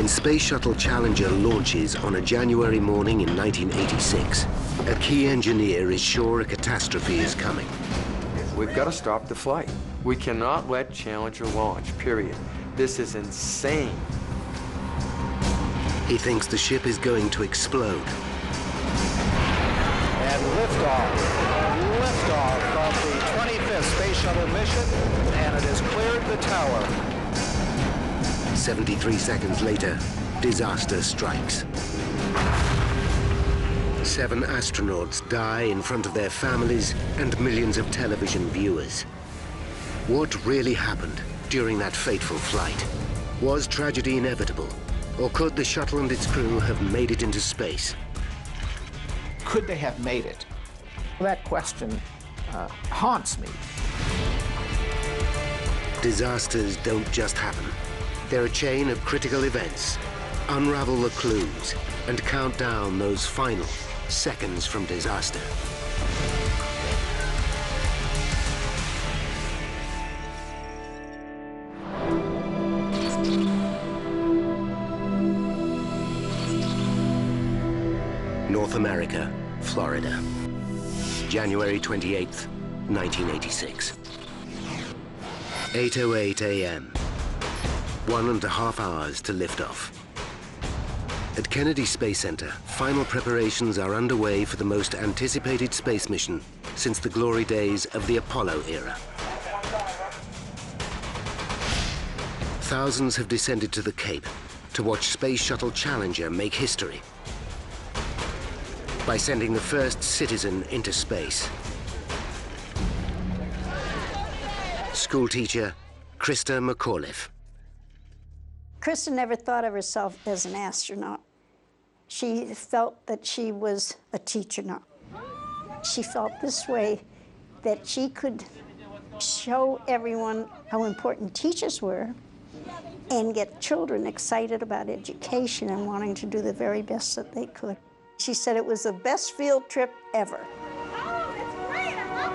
When Space Shuttle Challenger launches on a January morning in 1986, a key engineer is sure a catastrophe is coming. We've got to stop the flight. We cannot let Challenger launch, period. This is insane. He thinks the ship is going to explode. And liftoff of the 25th Space Shuttle mission, and it has cleared the tower. 73 seconds later, disaster strikes. 7 astronauts die in front of their families and millions of television viewers. What really happened during that fateful flight? Was tragedy inevitable, or could the shuttle and its crew have made it into space? Could they have made it? That question haunts me. Disasters don't just happen. They're a chain of critical events. Unravel the clues and count down those final seconds from disaster. North America, Florida. January 28th, 1986. 8:08 a.m. 1.5 hours to liftoff. At Kennedy Space Center, final preparations are underway for the most anticipated space mission since the glory days of the Apollo era. Thousands have descended to the Cape to watch Space Shuttle Challenger make history by sending the first citizen into space. Schoolteacher Krista McAuliffe. Krista never thought of herself as an astronaut. She felt that she was a teacher now. She felt this way, that she could show everyone how important teachers were and get children excited about education and wanting to do the very best that they could. She said it was the best field trip ever. Oh, that's great, I love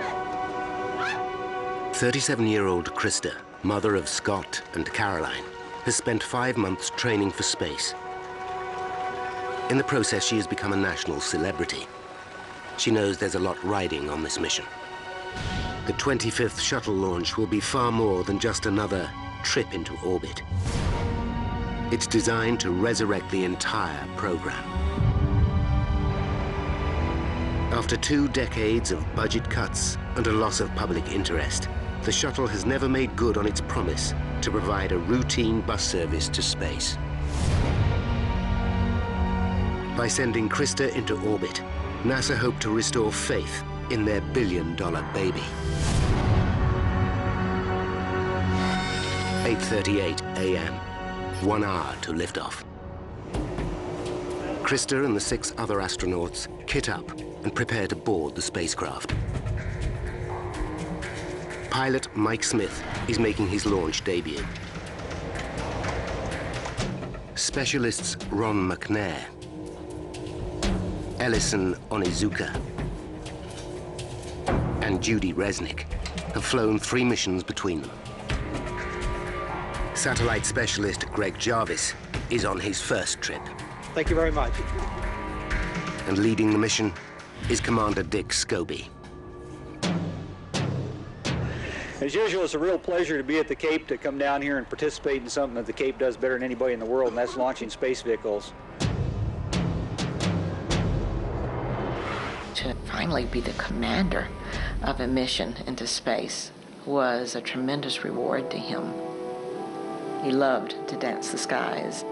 it! 37-year-old Krista, mother of Scott and Caroline, has spent 5 months training for space. In the process, she has become a national celebrity. She knows there's a lot riding on this mission. The 25th shuttle launch will be far more than just another trip into orbit. It's designed to resurrect the entire program. After 2 decades of budget cuts and a loss of public interest, the shuttle has never made good on its promise to provide a routine bus service to space. By sending Krista into orbit, NASA hoped to restore faith in their billion-dollar baby. 8:38 a.m., 1 hour to liftoff. Krista and the 6 other astronauts kit up and prepare to board the spacecraft. Pilot Mike Smith is making his launch debut. Specialists Ron McNair, Ellison Onizuka, and Judy Resnick have flown 3 missions between them. Satellite specialist Greg Jarvis is on his first trip. Thank you very much. And leading the mission is Commander Dick Scobie. As usual, it's a real pleasure to be at the Cape, to come down here and participate in something that the Cape does better than anybody in the world, and that's launching space vehicles. To finally be the commander of a mission into space was a tremendous reward to him. He loved to dance the skies.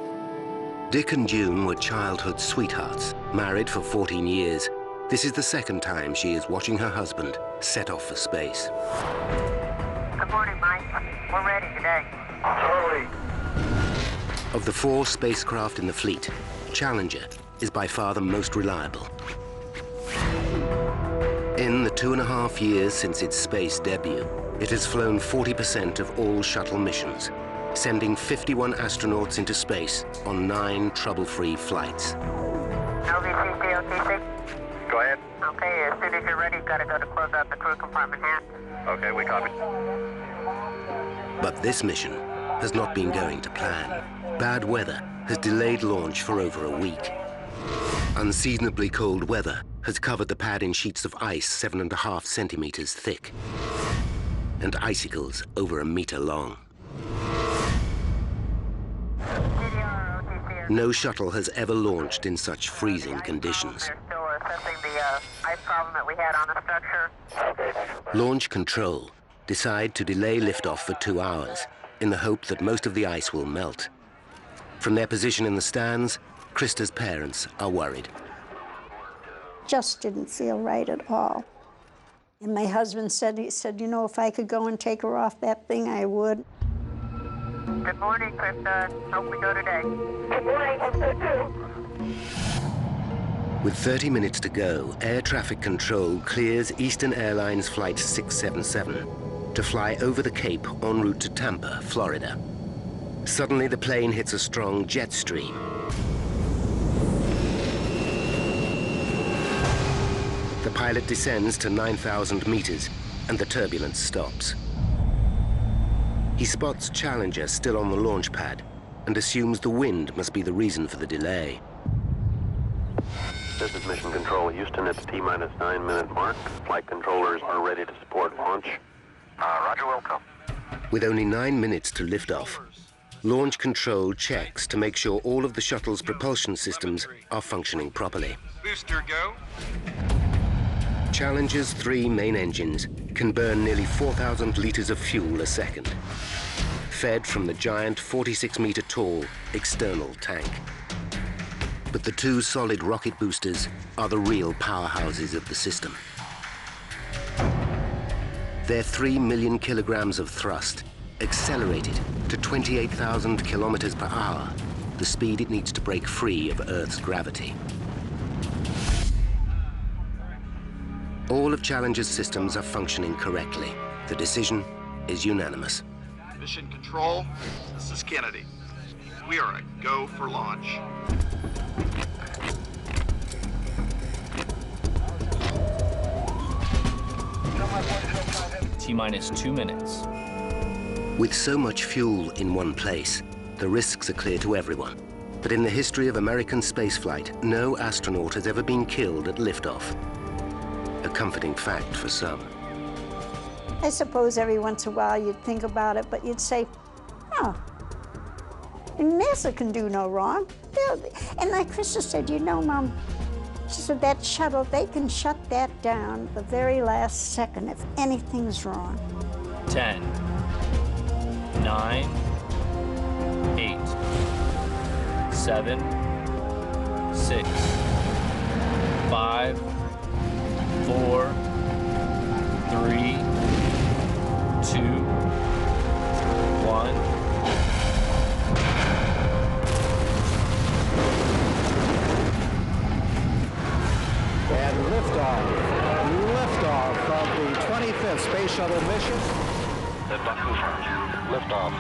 Dick and June were childhood sweethearts, married for 14 years. This is the second time she is watching her husband set off for space. Good morning, Mike. We're ready today. Charlie. Of the 4 spacecraft in the fleet, Challenger is by far the most reliable. In the 2.5 years since its space debut, it has flown 40% of all shuttle missions, sending 51 astronauts into space on 9 trouble-free flights. LVCC, OTC. Go ahead. Okay, as soon as you're ready, got to go to close out the crew compartment hatch. Okay, we copy. But this mission has not been going to plan. Bad weather has delayed launch for over a week. Unseasonably cold weather has covered the pad in sheets of ice 7.5 centimeters thick and icicles over 1 meter long. No shuttle has ever launched in such freezing conditions. They're still assessing the ice problem that we had on the structure. Launch control decide to delay liftoff for 2 hours in the hope that most of the ice will melt. From their position in the stands, Krista's parents are worried. Just didn't feel right at all. And my husband said, he said, you know, if I could go and take her off that thing, I would. Good morning, Krista. Hope we go today. Good morning, hope so too. With 30 minutes to go, air traffic control clears Eastern Airlines Flight 677 to fly over the Cape en route to Tampa, Florida. Suddenly, the plane hits a strong jet stream. The pilot descends to 9,000 meters, and the turbulence stops. He spots Challenger still on the launch pad and assumes the wind must be the reason for the delay. This is Mission Control Houston. It's T-minus 9-minute mark. Flight controllers are ready to support launch. Roger, welcome. With only 9 minutes to lift off, launch control checks to make sure all of the shuttle's propulsion systems are functioning properly. Booster, go. Challenger's 3 main engines can burn nearly 4,000 liters of fuel a second, fed from the giant 46-meter-tall external tank. But the 2 solid rocket boosters are the real powerhouses of the system. Their 3 million kilograms of thrust accelerated to 28,000 kilometers per hour, the speed it needs to break free of Earth's gravity. All of Challenger's systems are functioning correctly. The decision is unanimous. Mission Control, this is Kennedy. We are a go for launch. T-minus 2 minutes. With so much fuel in one place, the risks are clear to everyone. But in the history of American spaceflight, no astronaut has ever been killed at liftoff. A comforting fact for some. I suppose every once in a while you'd think about it, but you'd say, oh, NASA can do no wrong. And like Krista said, you know, Mom, she said that shuttle, they can shut that down the very last second if anything's wrong. 10, 9, 8, 7, 6, 5, 4, 3, 2, 1. And liftoff of the 25th Space Shuttle mission. Liftoff.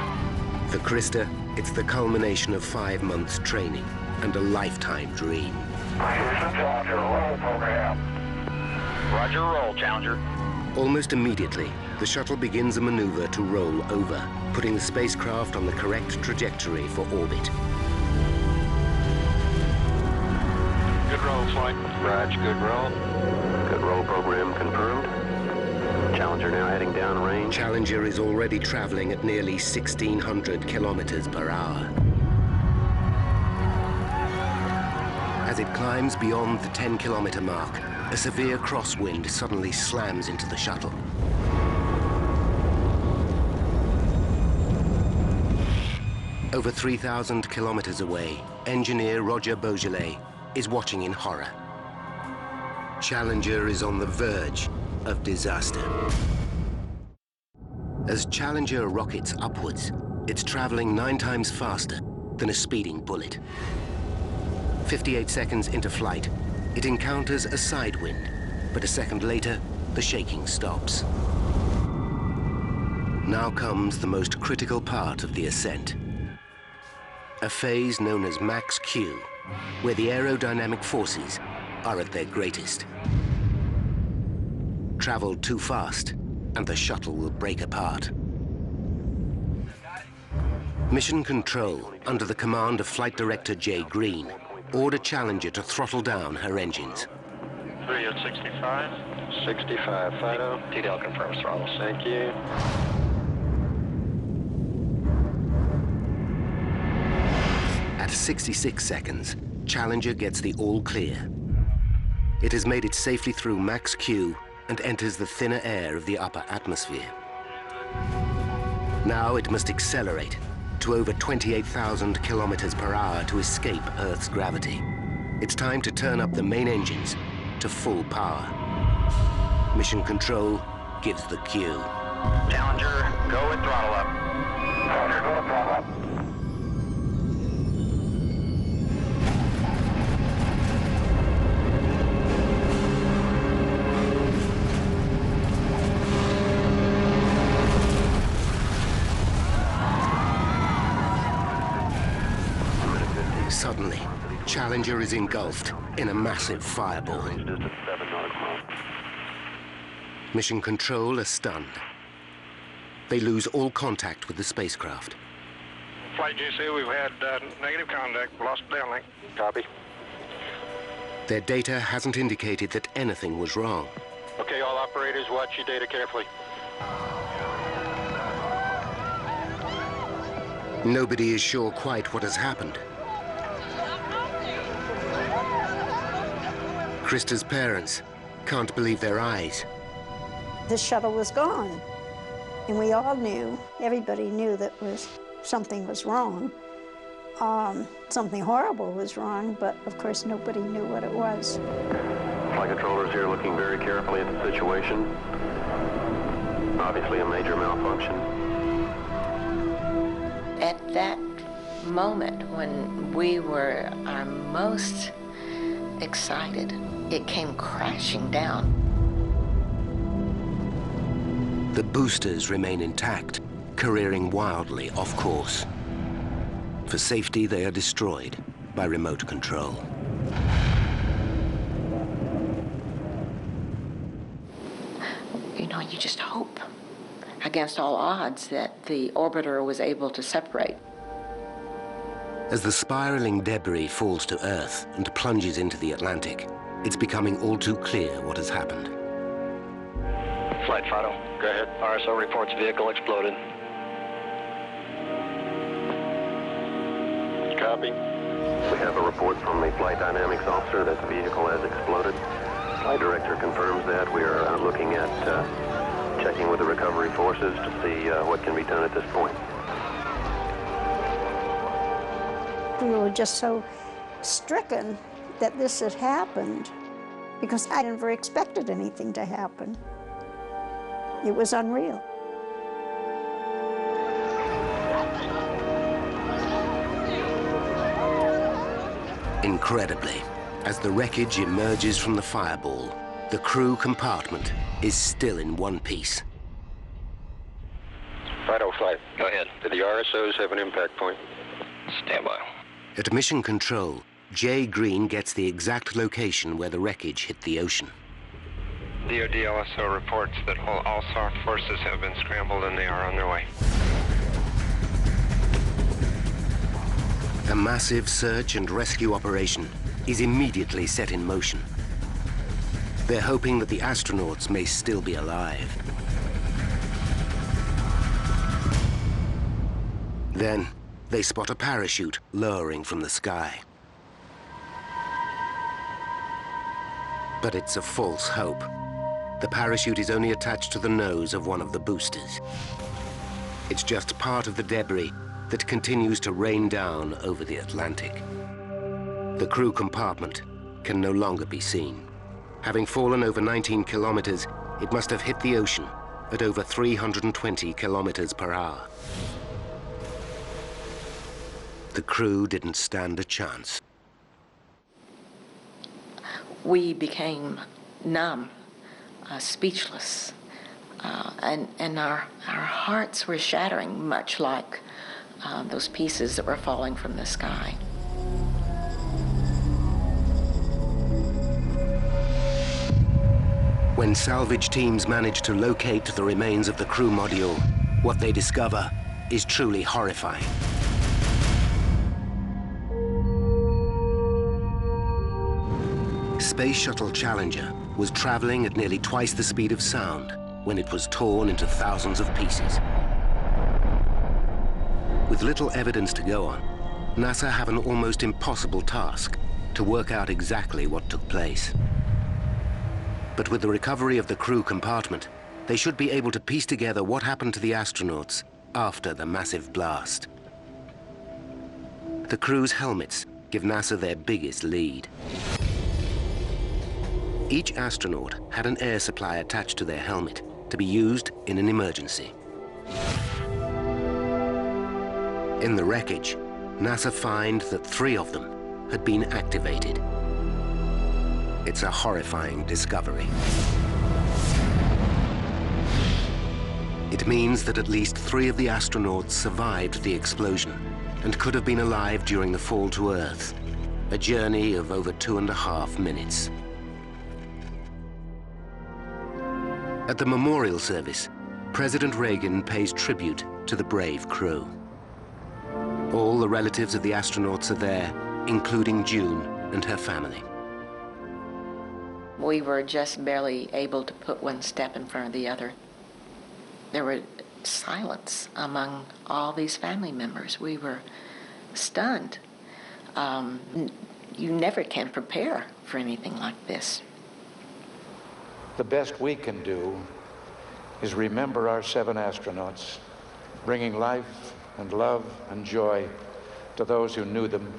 For Krista, it's the culmination of 5 months training and a lifetime dream. Houston Challenger, roll program. Roger, roll, Challenger. Almost immediately, the shuttle begins a maneuver to roll over, putting the spacecraft on the correct trajectory for orbit. Good roll, flight. Raj, good roll. Good roll program confirmed. Challenger now heading downrange. Challenger is already traveling at nearly 1,600 kilometers per hour. As it climbs beyond the 10-kilometer mark, a severe crosswind suddenly slams into the shuttle. Over 3,000 kilometers away, engineer Roger Beaujolais is watching in horror. Challenger is on the verge of disaster. As Challenger rockets upwards, it's traveling 9 times faster than a speeding bullet. 58 seconds into flight, it encounters a side wind, but a second later, the shaking stops. Now comes the most critical part of the ascent. A phase known as Max Q, where the aerodynamic forces are at their greatest. Travel too fast, and the shuttle will break apart. Mission Control, under the command of Flight Director Jay Green, ordered Challenger to throttle down her engines. 3 at 65. 65, Fido. TDL confirms throttle. Thank you. At 66 seconds, Challenger gets the all clear. It has made it safely through max Q and enters the thinner air of the upper atmosphere. Now it must accelerate to over 28,000 kilometers per hour to escape Earth's gravity. It's time to turn up the main engines to full power. Mission Control gives the cue. Challenger, go with throttle up. Challenger, go with throttle up. Suddenly, Challenger is engulfed in a massive fireball. Mission Control are stunned. They lose all contact with the spacecraft. Flight GC, we've had negative contact, lost downlink. Copy. Their data hasn't indicated that anything was wrong. Okay, all operators, watch your data carefully. Nobody is sure quite what has happened. Krista's parents can't believe their eyes. The shuttle was gone, and we all knew, everybody knew that something was wrong. Something horrible was wrong, but of course nobody knew what it was. Flight controllers here looking very carefully at the situation. Obviously a major malfunction. At that moment when we were our most excited, it came crashing down. The boosters remain intact, careering wildly off course. For safety, they are destroyed by remote control. You know, you just hope against all odds that the orbiter was able to separate. As the spiraling debris falls to Earth and plunges into the Atlantic, it's becoming all too clear what has happened. Flight Fido, go ahead. RSO reports vehicle exploded. Copy. We have a report from the flight dynamics officer that the vehicle has exploded. Flight director confirms that. We are looking at checking with the recovery forces to see what can be done at this point. We were just so stricken that this had happened because I never expected anything to happen. It was unreal. Incredibly, as the wreckage emerges from the fireball, the crew compartment is still in one piece. Fido flight, go ahead. Do the RSOs have an impact point? Stand by. At Mission Control, Jay Green gets the exact location where the wreckage hit the ocean. DoD LSO reports that all soft forces have been scrambled and they are on their way. A massive search and rescue operation is immediately set in motion. They're hoping that the astronauts may still be alive. Then, they spot a parachute lowering from the sky. But it's a false hope. The parachute is only attached to the nose of one of the boosters. It's just part of the debris that continues to rain down over the Atlantic. The crew compartment can no longer be seen. Having fallen over 19 kilometers, it must have hit the ocean at over 320 kilometers per hour. The crew didn't stand a chance. We became numb, speechless, and our hearts were shattering, much like those pieces that were falling from the sky. When salvage teams manage to locate the remains of the crew module, what they discover is truly horrifying. Space Shuttle Challenger was traveling at nearly twice the speed of sound when it was torn into thousands of pieces. With little evidence to go on, NASA have an almost impossible task to work out exactly what took place. But with the recovery of the crew compartment, they should be able to piece together what happened to the astronauts after the massive blast. The crew's helmets give NASA their biggest lead. Each astronaut had an air supply attached to their helmet to be used in an emergency. In the wreckage, NASA find that 3 of them had been activated. It's a horrifying discovery. It means that at least 3 of the astronauts survived the explosion and could have been alive during the fall to Earth, a journey of over 2.5 minutes. At the memorial service, President Reagan pays tribute to the brave crew. All the relatives of the astronauts are there, including June and her family. We were just barely able to put one step in front of the other. There was silence among all these family members. We were stunned. You never can prepare for anything like this. The best we can do is remember our 7 astronauts, bringing life and love and joy to those who knew them,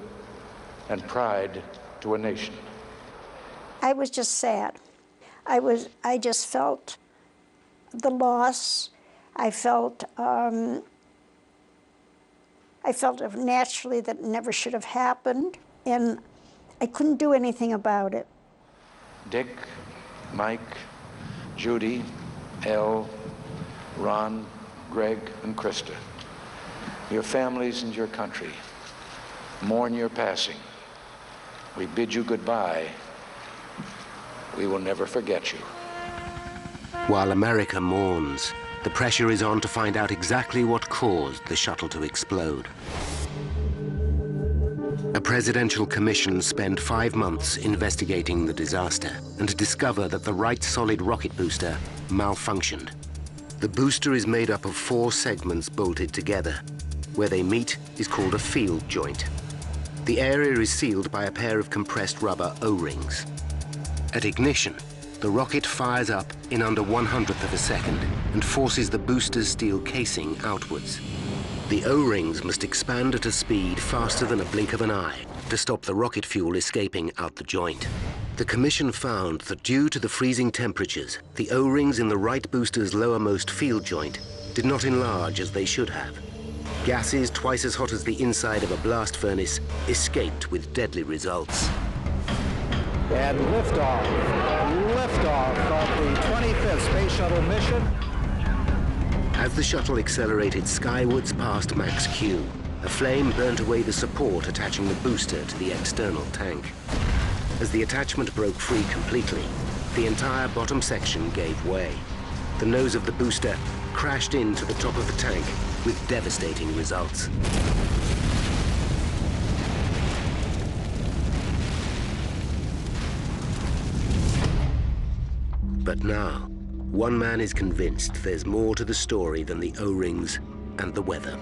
and pride to a nation. I was just sad. I just felt the loss. I felt naturally that it never should have happened, and I couldn't do anything about it. Dick, Mike, Judy, Elle, Ron, Greg, and Krista, your families and your country mourn your passing. We bid you goodbye. We will never forget you. While America mourns, the pressure is on to find out exactly what caused the shuttle to explode. A presidential commission spent 5 months investigating the disaster and discover that the right solid rocket booster malfunctioned. The booster is made up of 4 segments bolted together. Where they meet is called a field joint. The area is sealed by a pair of compressed rubber O-rings. At ignition, the rocket fires up in under 1/100th of a second and forces the booster's steel casing outwards. The O-rings must expand at a speed faster than a blink of an eye to stop the rocket fuel escaping out the joint. The commission found that due to the freezing temperatures, the O-rings in the right booster's lowermost field joint did not enlarge as they should have. Gases twice as hot as the inside of a blast furnace escaped with deadly results. And liftoff of the 25th Space Shuttle mission. As the shuttle accelerated skywards past Max Q, a flame burnt away the support attaching the booster to the external tank. As the attachment broke free completely, the entire bottom section gave way. The nose of the booster crashed into the top of the tank with devastating results. But now, one man is convinced there's more to the story than the O-rings and the weather.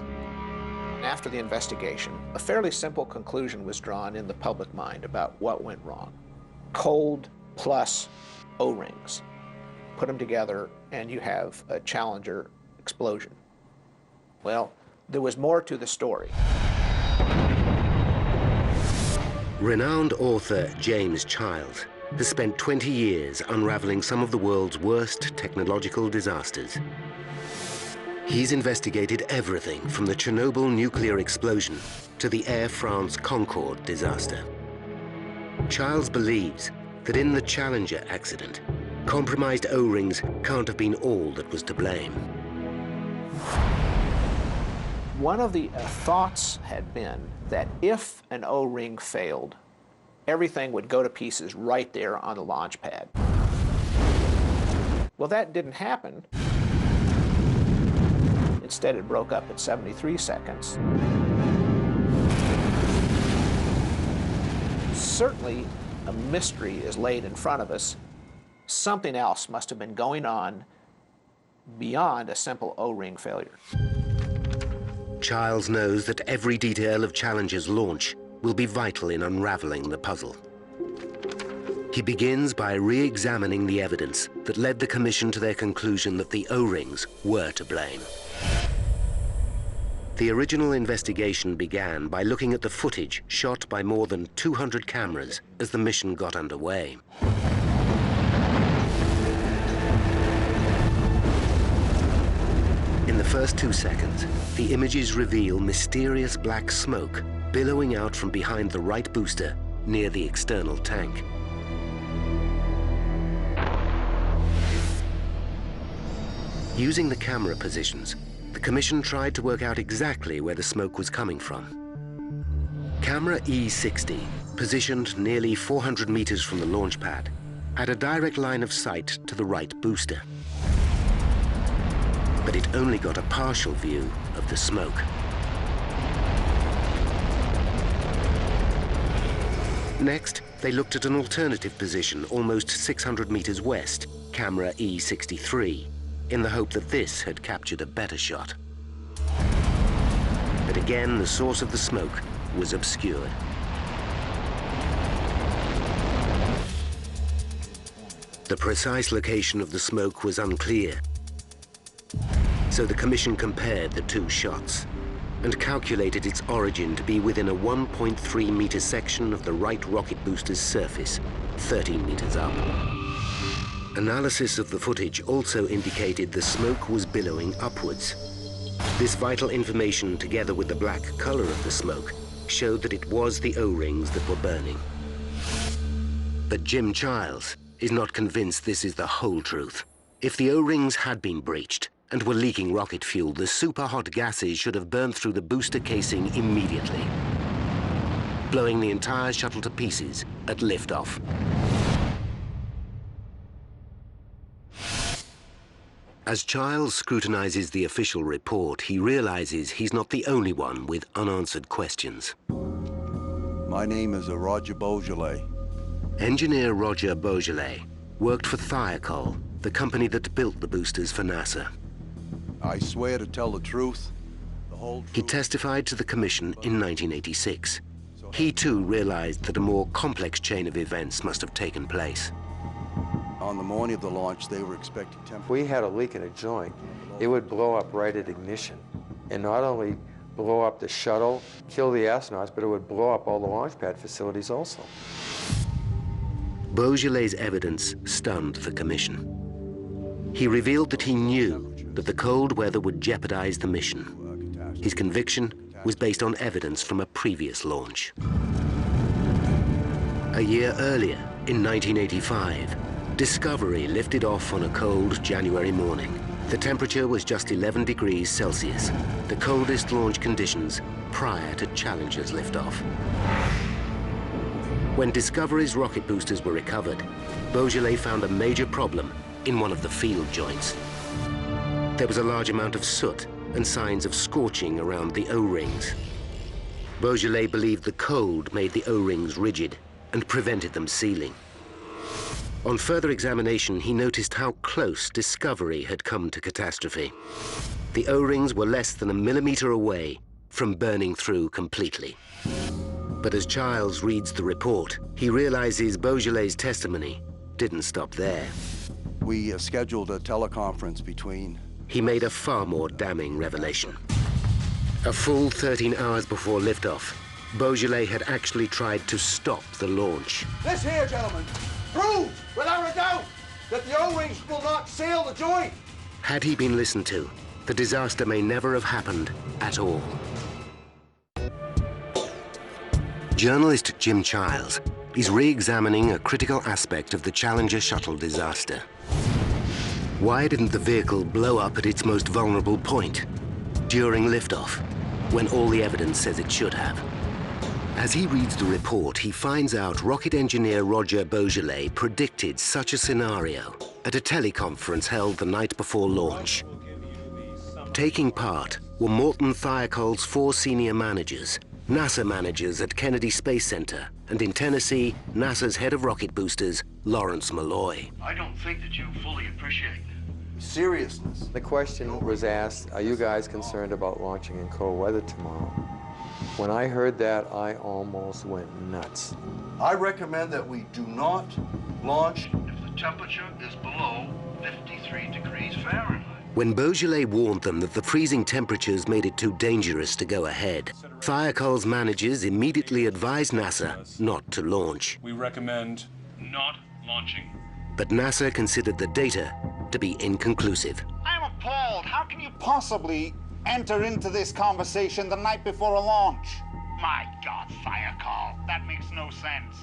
After the investigation, a fairly simple conclusion was drawn in the public mind about what went wrong. Cold plus O-rings. Put them together and you have a Challenger explosion. Well, there was more to the story. Renowned author James Childs has spent 20 years unraveling some of the world's worst technological disasters. He's investigated everything from the Chernobyl nuclear explosion to the Air France Concorde disaster. Childs believes that in the Challenger accident, compromised O-rings can't have been all that was to blame. One of the thoughts had been that if an O-ring failed, everything would go to pieces right there on the launch pad. Well, that didn't happen. Instead, it broke up at 73 seconds. Certainly, a mystery is laid in front of us, something else must have been going on beyond a simple O-ring failure. Childs knows that every detail of Challenger's launch will be vital in unraveling the puzzle. He begins by re-examining the evidence that led the Commission to their conclusion that the O-rings were to blame. The original investigation began by looking at the footage shot by more than 200 cameras as the mission got underway. In the first 2 seconds, the images reveal mysterious black smoke billowing out from behind the right booster near the external tank. Using the camera positions, the Commission tried to work out exactly where the smoke was coming from. Camera E60, positioned nearly 400 meters from the launch pad, had a direct line of sight to the right booster. But it only got a partial view of the smoke. Next, they looked at an alternative position almost 600 meters west, camera E63, in the hope that this had captured a better shot. But again, the source of the smoke was obscured. The precise location of the smoke was unclear. So the Commission compared the two shots and calculated its origin to be within a 1.3 meter section of the right rocket booster's surface, 13 meters up. Analysis of the footage also indicated the smoke was billowing upwards. This vital information, together with the black color of the smoke, showed that it was the O-rings that were burning. But Jim Childs is not convinced this is the whole truth. If the O-rings had been breached and were leaking rocket fuel, the super-hot gases should have burned through the booster casing immediately, blowing the entire shuttle to pieces at liftoff. As Childs scrutinizes the official report, he realizes he's not the only one with unanswered questions. My name is Roger Beaujolais. Engineer Roger Beaujolais worked for Thiokol, the company that built the boosters for NASA. I swear to tell the truth, the whole truth. He testified to the Commission in 1986. He too realized that a more complex chain of events must have taken place. On the morning of the launch, they were expecting temperature. If we had a leak in a joint, it would blow up right at ignition. And not only blow up the shuttle, kill the astronauts, but it would blow up all the launch pad facilities also. Beaujolais' evidence stunned the Commission. He revealed that he knew that the cold weather would jeopardize the mission. His conviction was based on evidence from a previous launch. A year earlier, in 1985, Discovery lifted off on a cold January morning. The temperature was just 11 degrees Celsius, the coldest launch conditions prior to Challenger's liftoff. When Discovery's rocket boosters were recovered, Beaujolais found a major problem in one of the field joints. There was a large amount of soot and signs of scorching around the O-rings. Beaujolais believed the cold made the O-rings rigid and prevented them sealing. On further examination, he noticed how close Discovery had come to catastrophe. The O-rings were less than a millimeter away from burning through completely. But as Childs reads the report, he realizes Beaujolais' testimony didn't stop there. We scheduled a teleconference between... He made a far more damning revelation. A full 13 hours before liftoff, Beaujolais had actually tried to stop the launch. This here, gentlemen, proves without a doubt that the O-rings will not seal the joint. Had he been listened to, the disaster may never have happened at all. Journalist Jim Childs is re-examining a critical aspect of the Challenger shuttle disaster. Why didn't the vehicle blow up at its most vulnerable point, during liftoff, when all the evidence says it should have? As he reads the report, he finds out rocket engineer Roger Beaujolais predicted such a scenario at a teleconference held the night before launch. Taking part were Morton Thiokol's 4 senior managers, NASA managers at Kennedy Space Center, and in Tennessee, NASA's head of rocket boosters, Lawrence Malloy. I don't think that you fully appreciate seriousness. The question was asked, are you guys concerned about launching in cold weather tomorrow? When I heard that, I almost went nuts. I recommend that we do not launch if the temperature is below 53 degrees Fahrenheit. When Beaujolais warned them that the freezing temperatures made it too dangerous to go ahead, Thiokol's managers immediately advised NASA not to launch. We recommend not launching. But NASA considered the data to be inconclusive. I'm appalled. How can you possibly enter into this conversation the night before a launch? My God, Thiokol, that makes no sense.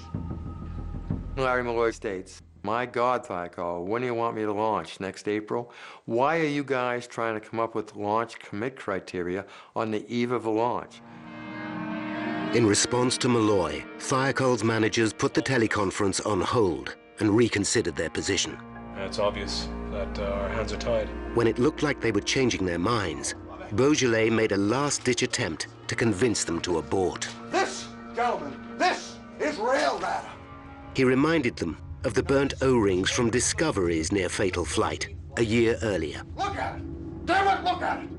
Larry Malloy states, my God, Thiokol, when do you want me to launch? Next April? Why are you guys trying to come up with launch commit criteria on the eve of a launch? In response to Malloy, Thiokol's managers put the teleconference on hold and reconsidered their position. It's obvious that our hands are tied. When it looked like they were changing their minds, Beaujolais made a last-ditch attempt to convince them to abort. This, gentlemen, this is real data. He reminded them of the burnt O-rings from Discovery's near-fatal flight a year earlier. Look at it! Damn it, look at it!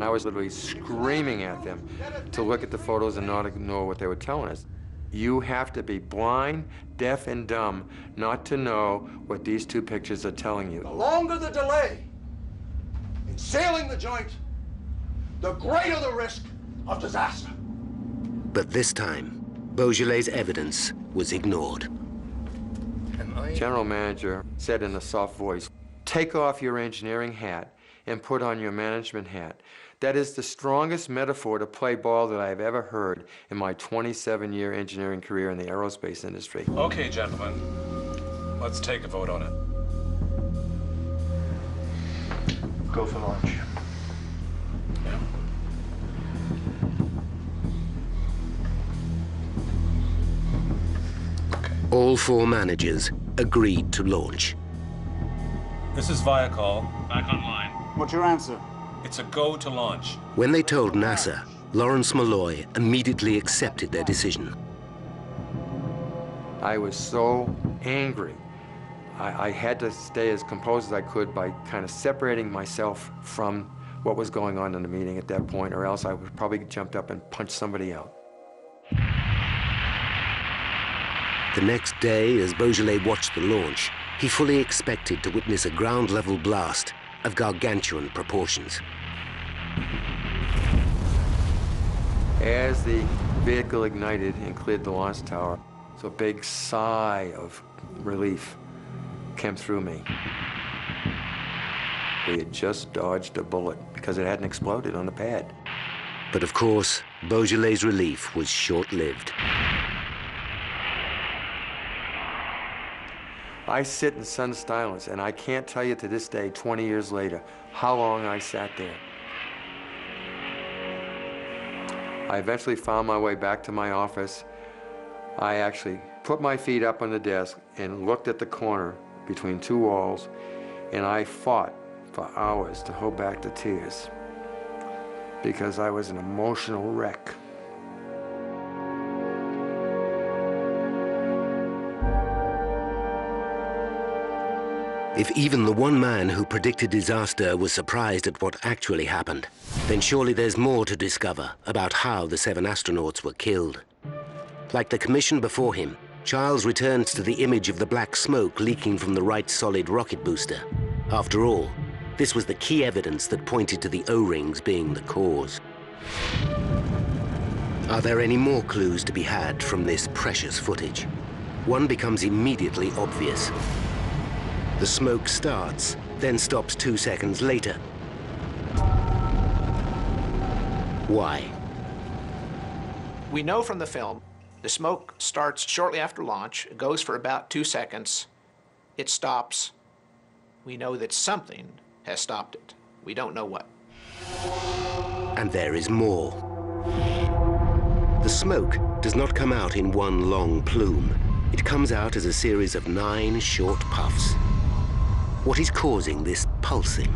I was literally screaming at them to look at the photos and not ignore what they were telling us. You have to be blind, deaf, and dumb not to know what these two pictures are telling you. The longer the delay in sailing the joint, the greater the risk of disaster. But this time, Beaujolais' evidence was ignored. General manager said in a soft voice, take off your engineering hat and put on your management hat. That is the strongest metaphor to play ball that I've ever heard in my 27-year engineering career in the aerospace industry. Okay, gentlemen, let's take a vote on it. Go for launch. Yeah. All four managers agreed to launch. This is Thiokol, back online. What's your answer? It's a go to launch. When they told NASA, Lawrence Malloy immediately accepted their decision. I was so angry. I had to stay as composed as I could by kind of separating myself from what was going on in the meeting at that point, or else I would probably jumped up and punched somebody out. The next day, as Beaujolais watched the launch, he fully expected to witness a ground-level blast of gargantuan proportions. As the vehicle ignited and cleared the launch tower, so a big sigh of relief came through me. We had just dodged a bullet because it hadn't exploded on the pad. But of course, Beaujolais' relief was short-lived. I sit in stunned silence, and I can't tell you to this day, 20 years later, how long I sat there. I eventually found my way back to my office. I actually put my feet up on the desk and looked at the corner between two walls, and I fought for hours to hold back the tears because I was an emotional wreck. If even the one man who predicted disaster was surprised at what actually happened, then surely there's more to discover about how the 7 astronauts were killed. Like the commission before him, Charles returns to the image of the black smoke leaking from the right solid rocket booster. After all, this was the key evidence that pointed to the O-rings being the cause. Are there any more clues to be had from this precious footage? One becomes immediately obvious. The smoke starts, then stops 2 seconds later. Why? We know from the film, the smoke starts shortly after launch, it goes for about 2 seconds, it stops. We know that something has stopped it. We don't know what. And there is more. The smoke does not come out in one long plume. It comes out as a series of 9 short puffs. What is causing this pulsing?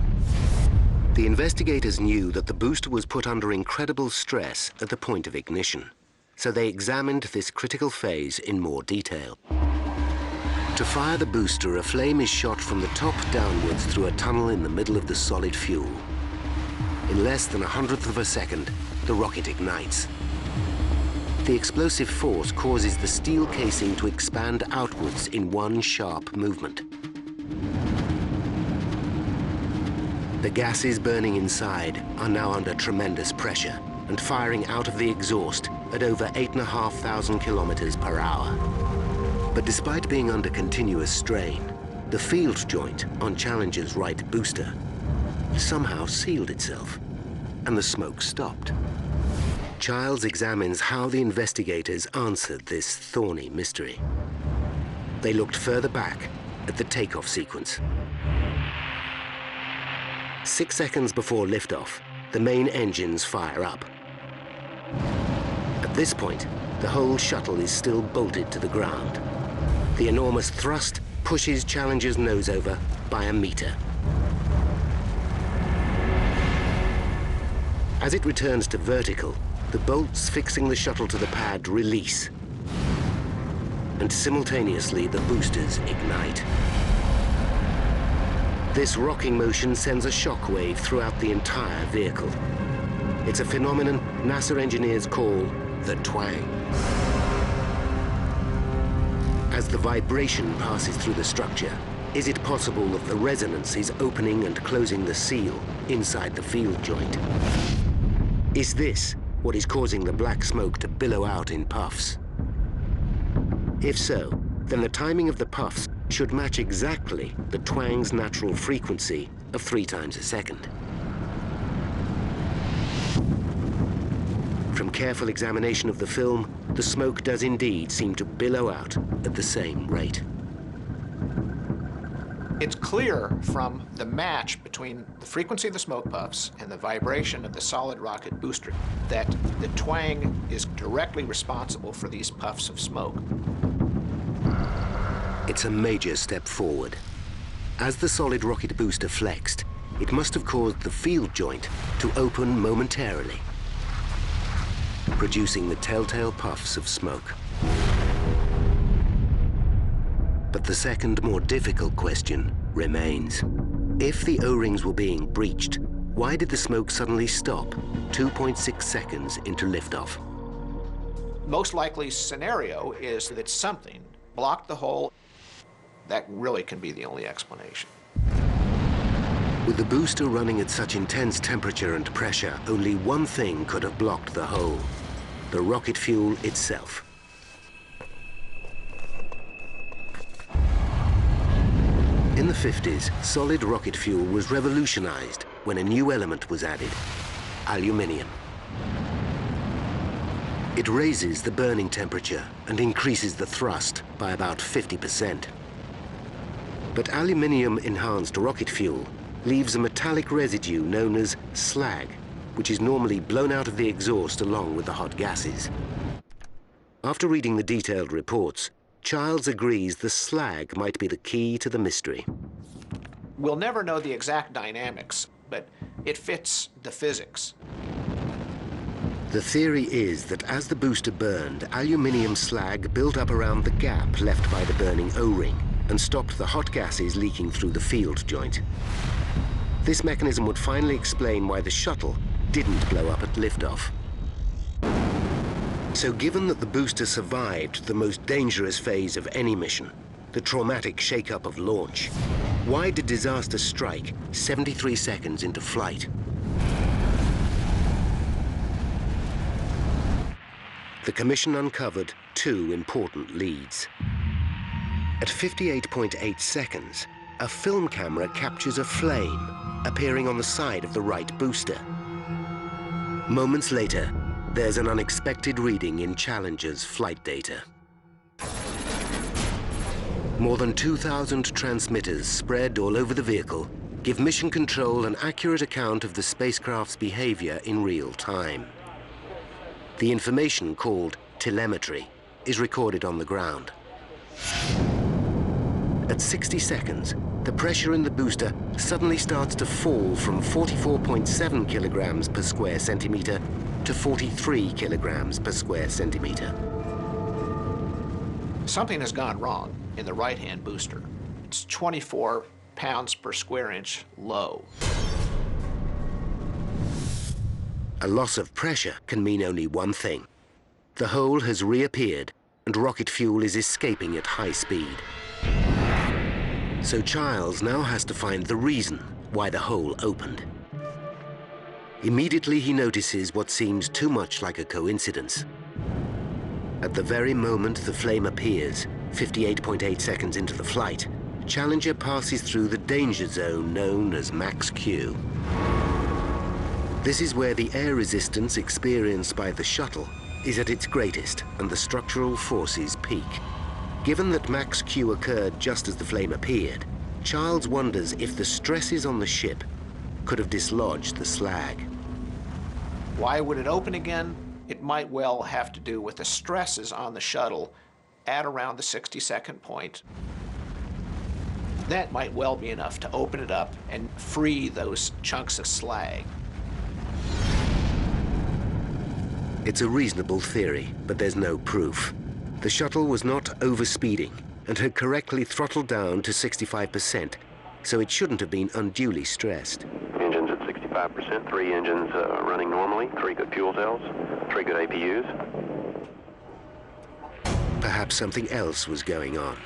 The investigators knew that the booster was put under incredible stress at the point of ignition, so they examined this critical phase in more detail. To fire the booster, a flame is shot from the top downwards through a tunnel in the middle of the solid fuel. In less than 1/100th of a second, the rocket ignites. The explosive force causes the steel casing to expand outwards in one sharp movement. The gases burning inside are now under tremendous pressure and firing out of the exhaust at over 8,500 kilometers per hour. But despite being under continuous strain, the field joint on Challenger's right booster somehow sealed itself, and the smoke stopped. Childs examines how the investigators answered this thorny mystery. They looked further back at the takeoff sequence. 6 seconds before liftoff, the main engines fire up. At this point, the whole shuttle is still bolted to the ground. The enormous thrust pushes Challenger's nose over by a meter. As it returns to vertical, the bolts fixing the shuttle to the pad release, and simultaneously the boosters ignite. This rocking motion sends a shock wave throughout the entire vehicle. It's a phenomenon NASA engineers call the twang. As the vibration passes through the structure, is it possible that the resonance is opening and closing the seal inside the field joint? Is this what is causing the black smoke to billow out in puffs? If so, then the timing of the puffs should match exactly the twang's natural frequency of 3 times a second. From careful examination of the film, the smoke does indeed seem to billow out at the same rate. It's clear from the match between the frequency of the smoke puffs and the vibration of the solid rocket booster that the twang is directly responsible for these puffs of smoke. It's a major step forward. As the solid rocket booster flexed, it must have caused the field joint to open momentarily, producing the telltale puffs of smoke. But the second, more difficult question remains. If the O-rings were being breached, why did the smoke suddenly stop 2.6 seconds into liftoff? Most likely scenario is that something blocked the hole. That really can be the only explanation. With the booster running at such intense temperature and pressure, only one thing could have blocked the hole: the rocket fuel itself. In the 50s, solid rocket fuel was revolutionized when a new element was added: aluminium. It raises the burning temperature and increases the thrust by about 50%. But aluminium-enhanced rocket fuel leaves a metallic residue known as slag, which is normally blown out of the exhaust along with the hot gases. After reading the detailed reports, Childs agrees the slag might be the key to the mystery. We'll never know the exact dynamics, but it fits the physics. The theory is that as the booster burned, aluminium slag built up around the gap left by the burning O-ring and stopped the hot gases leaking through the field joint. This mechanism would finally explain why the shuttle didn't blow up at liftoff. So given that the booster survived the most dangerous phase of any mission, the traumatic shake-up of launch, why did disaster strike 73 seconds into flight? The commission uncovered 2 important leads. At 58.8 seconds, a film camera captures a flame appearing on the side of the right booster. Moments later, there's an unexpected reading in Challenger's flight data. More than 2,000 transmitters spread all over the vehicle give mission control an accurate account of the spacecraft's behavior in real time. The information, called telemetry, is recorded on the ground. At 60 seconds, the pressure in the booster suddenly starts to fall from 44.7 kilograms per square centimeter to 43 kilograms per square centimeter. Something has gone wrong in the right-hand booster. It's 24 pounds per square inch low. A loss of pressure can mean only one thing. The hole has reappeared and rocket fuel is escaping at high speed. So Childs now has to find the reason why the hole opened. Immediately he notices what seems too much like a coincidence. At the very moment the flame appears, 58.8 seconds into the flight, Challenger passes through the danger zone known as max Q. This is where the air resistance experienced by the shuttle is at its greatest and the structural forces peak. Given that max Q occurred just as the flame appeared, Childs wonders if the stresses on the ship could have dislodged the slag. Why would it open again? It might well have to do with the stresses on the shuttle at around the 60-second point. That might well be enough to open it up and free those chunks of slag. It's a reasonable theory, but there's no proof. The shuttle was not overspeeding and had correctly throttled down to 65%, so it shouldn't have been unduly stressed. Engines at 65%, 3 engines running normally, 3 good fuel cells, 3 good APUs. Perhaps something else was going on.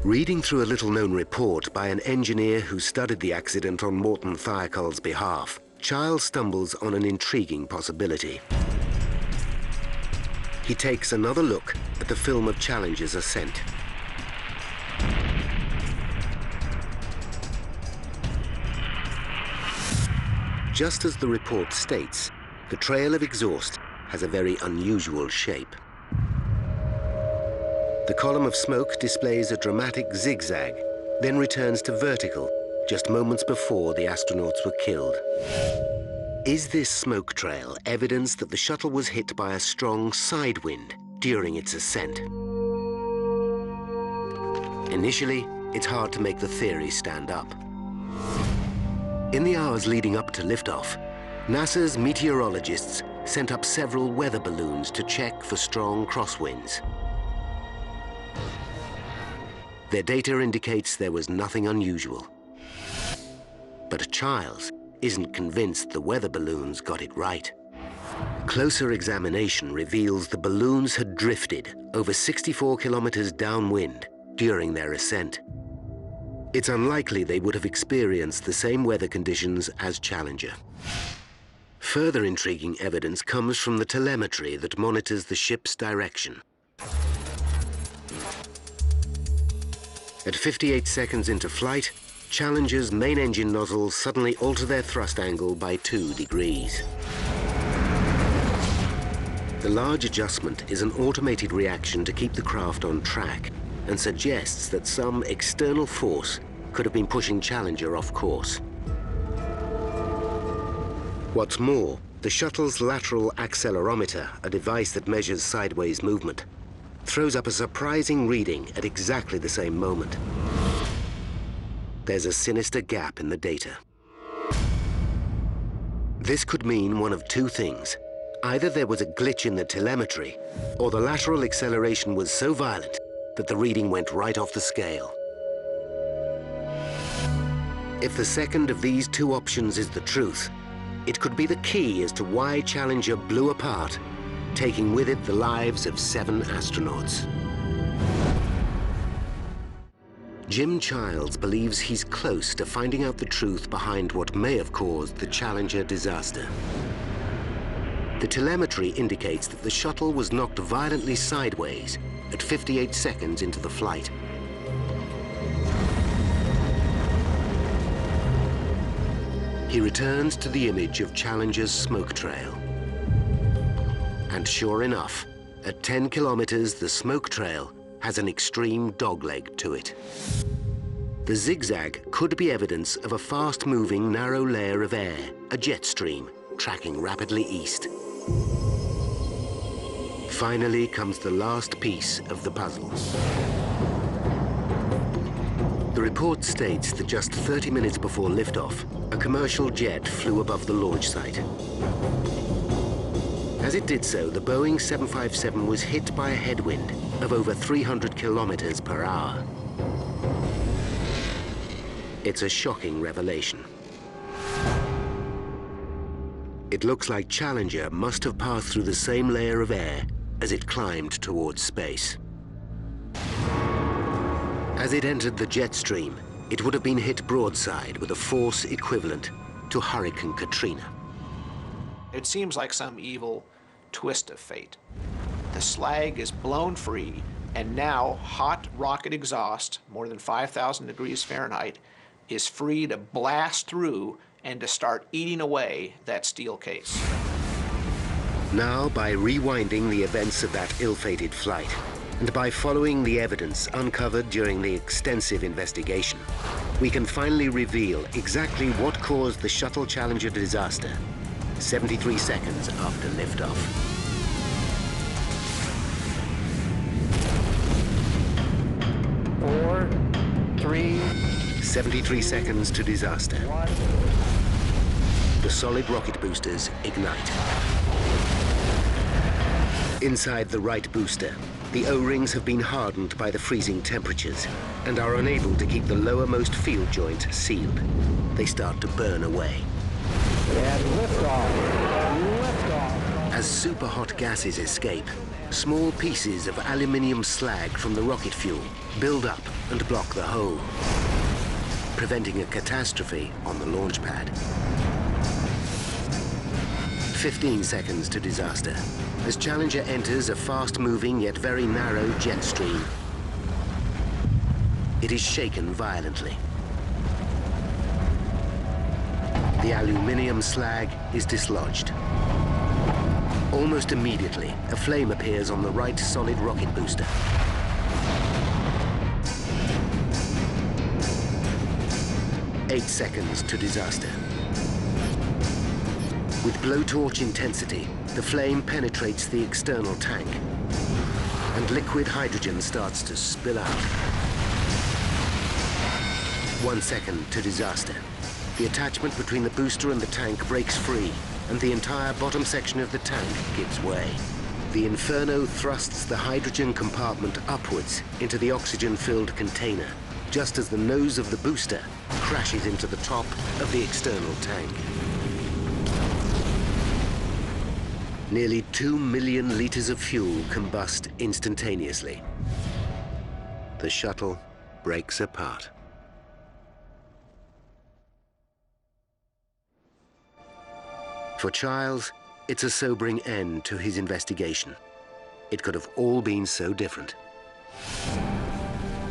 Reading through a little-known report by an engineer who studied the accident on Morton Thiokol's behalf, Childs stumbles on an intriguing possibility. He takes another look at the film of Challenger's ascent. Just as the report states, the trail of exhaust has a very unusual shape. The column of smoke displays a dramatic zigzag, then returns to vertical just moments before the astronauts were killed. Is this smoke trail evidence that the shuttle was hit by a strong side wind during its ascent? Initially, it's hard to make the theory stand up. In the hours leading up to liftoff, NASA's meteorologists sent up several weather balloons to check for strong crosswinds. Their data indicates there was nothing unusual. But Childs isn't convinced the weather balloons got it right. Closer examination reveals the balloons had drifted over 64 kilometers downwind during their ascent. It's unlikely they would have experienced the same weather conditions as Challenger. Further intriguing evidence comes from the telemetry that monitors the ship's direction. At 58 seconds into flight, Challenger's main engine nozzles suddenly alter their thrust angle by 2 degrees. The large adjustment is an automated reaction to keep the craft on track and suggests that some external force could have been pushing Challenger off course. What's more, the shuttle's lateral accelerometer, a device that measures sideways movement, throws up a surprising reading at exactly the same moment. There's a sinister gap in the data. This could mean one of 2 things. Either there was a glitch in the telemetry, or the lateral acceleration was so violent that the reading went right off the scale. If the second of these 2 options is the truth, it could be the key as to why Challenger blew apart, taking with it the lives of 7 astronauts. Jim Childs believes he's close to finding out the truth behind what may have caused the Challenger disaster. The telemetry indicates that the shuttle was knocked violently sideways at 58 seconds into the flight. He returns to the image of Challenger's smoke trail. And sure enough, at 10 kilometers, the smoke trail has an extreme dogleg to it. The zigzag could be evidence of a fast-moving narrow layer of air, a jet stream, tracking rapidly east. Finally comes the last piece of the puzzle. The report states that just 30 minutes before liftoff, a commercial jet flew above the launch site. As it did so, the Boeing 757 was hit by a headwind of over 300 kilometers per hour. It's a shocking revelation. It looks like Challenger must have passed through the same layer of air as it climbed towards space. As it entered the jet stream, it would have been hit broadside with a force equivalent to Hurricane Katrina. It seems like some evil twist of fate. The slag is blown free, and now hot rocket exhaust, more than 5,000 degrees Fahrenheit, is free to blast through and to start eating away that steel case. Now, by rewinding the events of that ill-fated flight, and by following the evidence uncovered during the extensive investigation, we can finally reveal exactly what caused the Shuttle Challenger disaster 73 seconds after liftoff. Four, three, 73 seconds to disaster. 1. The solid rocket boosters ignite. Inside the right booster, the O-rings have been hardened by the freezing temperatures and are unable to keep the lowermost field joint sealed. They start to burn away. And liftoff. Liftoff. As superhot gases escape, small pieces of aluminium slag from the rocket fuel build up and block the hole, preventing a catastrophe on the launch pad. 15 seconds to disaster as Challenger enters a fast-moving yet very narrow jet stream. It is shaken violently. The aluminium slag is dislodged. Almost immediately, a flame appears on the right solid rocket booster. Eight seconds to disaster. With blowtorch intensity, the flame penetrates the external tank, and liquid hydrogen starts to spill out. 1 second to disaster. The attachment between the booster and the tank breaks free, and the entire bottom section of the tank gives way. The inferno thrusts the hydrogen compartment upwards into the oxygen-filled container, just as the nose of the booster crashes into the top of the external tank. Nearly 2 million liters of fuel combust instantaneously. The shuttle breaks apart. For Childs, it's a sobering end to his investigation. It could have all been so different.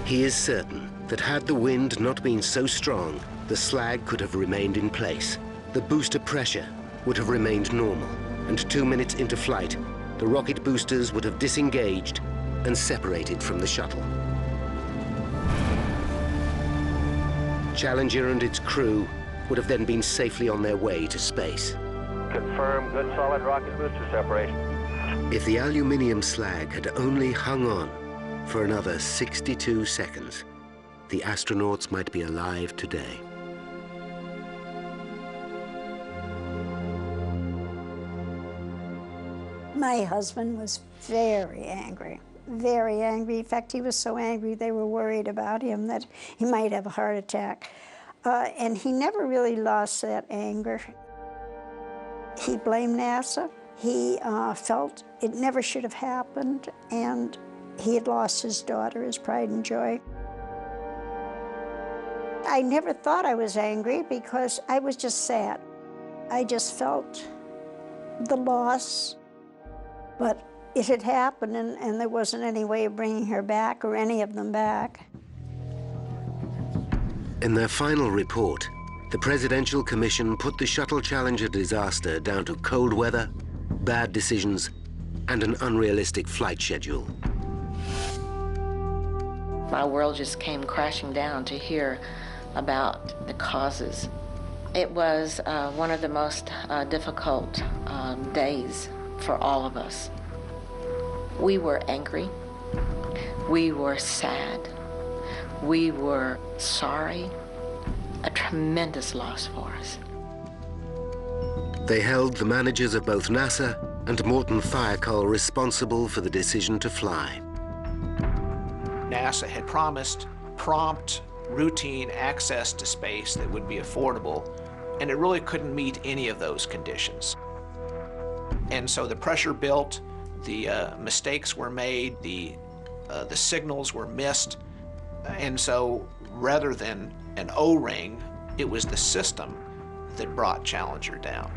He is certain that had the wind not been so strong, the slag could have remained in place. The booster pressure would have remained normal, and 2 minutes into flight, the rocket boosters would have disengaged and separated from the shuttle. Challenger and its crew would have then been safely on their way to space. Confirm good solid rocket booster separation. If the aluminium slag had only hung on for another 62 seconds, the astronauts might be alive today. My husband was very angry, very angry. In fact, he was so angry they were worried about him that he might have a heart attack. And he never really lost that anger. He blamed NASA. He felt it never should have happened, and he had lost his daughter, his pride and joy. I never thought I was angry because I was just sad. I just felt the loss, but it had happened, and there wasn't any way of bringing her back or any of them back. In their final report, the Presidential Commission put the Shuttle Challenger disaster down to cold weather, bad decisions, and an unrealistic flight schedule. My world just came crashing down to hear about the causes. It was one of the most difficult days for all of us. We were angry. We were sad. We were sorry, a tremendous loss for us. They held the managers of both NASA and Morton Thiokol responsible for the decision to fly. NASA had promised prompt, routine access to space that would be affordable, and it really couldn't meet any of those conditions. And so the pressure built, the mistakes were made, the signals were missed, and so rather than an O-ring, it was the system that brought Challenger down.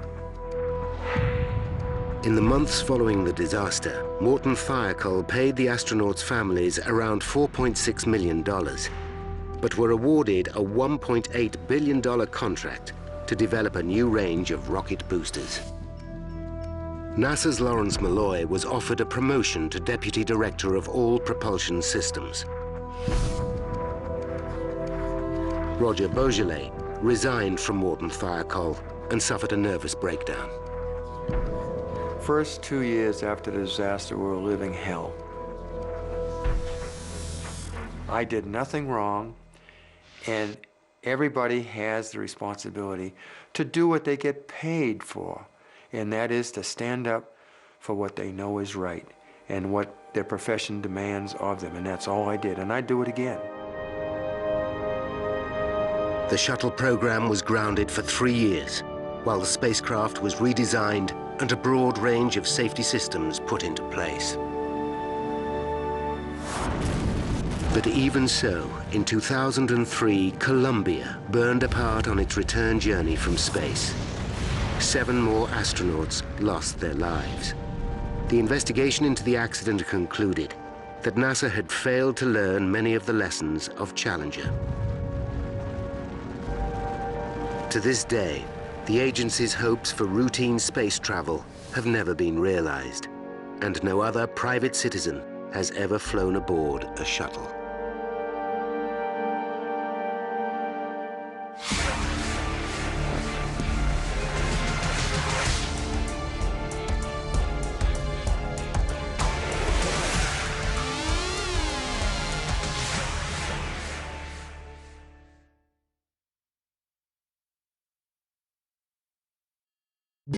In the months following the disaster, Morton Thiokol paid the astronauts' families around $4.6 million, but were awarded a $1.8 billion contract to develop a new range of rocket boosters. NASA's Lawrence Malloy was offered a promotion to Deputy Director of all propulsion systems. Roger Beaujolais resigned from Morton Thiokol and suffered a nervous breakdown. First 2 years after the disaster, we were living hell. I did nothing wrong, and everybody has the responsibility to do what they get paid for, and that is to stand up for what they know is right and what their profession demands of them, and that's all I did, and I'd do it again. The shuttle program was grounded for 3 years, while the spacecraft was redesigned and a broad range of safety systems put into place. But even so, in 2003, Columbia burned apart on its return journey from space. 7 more astronauts lost their lives. The investigation into the accident concluded that NASA had failed to learn many of the lessons of Challenger. To this day, the agency's hopes for routine space travel have never been realized, and no other private citizen has ever flown aboard a shuttle.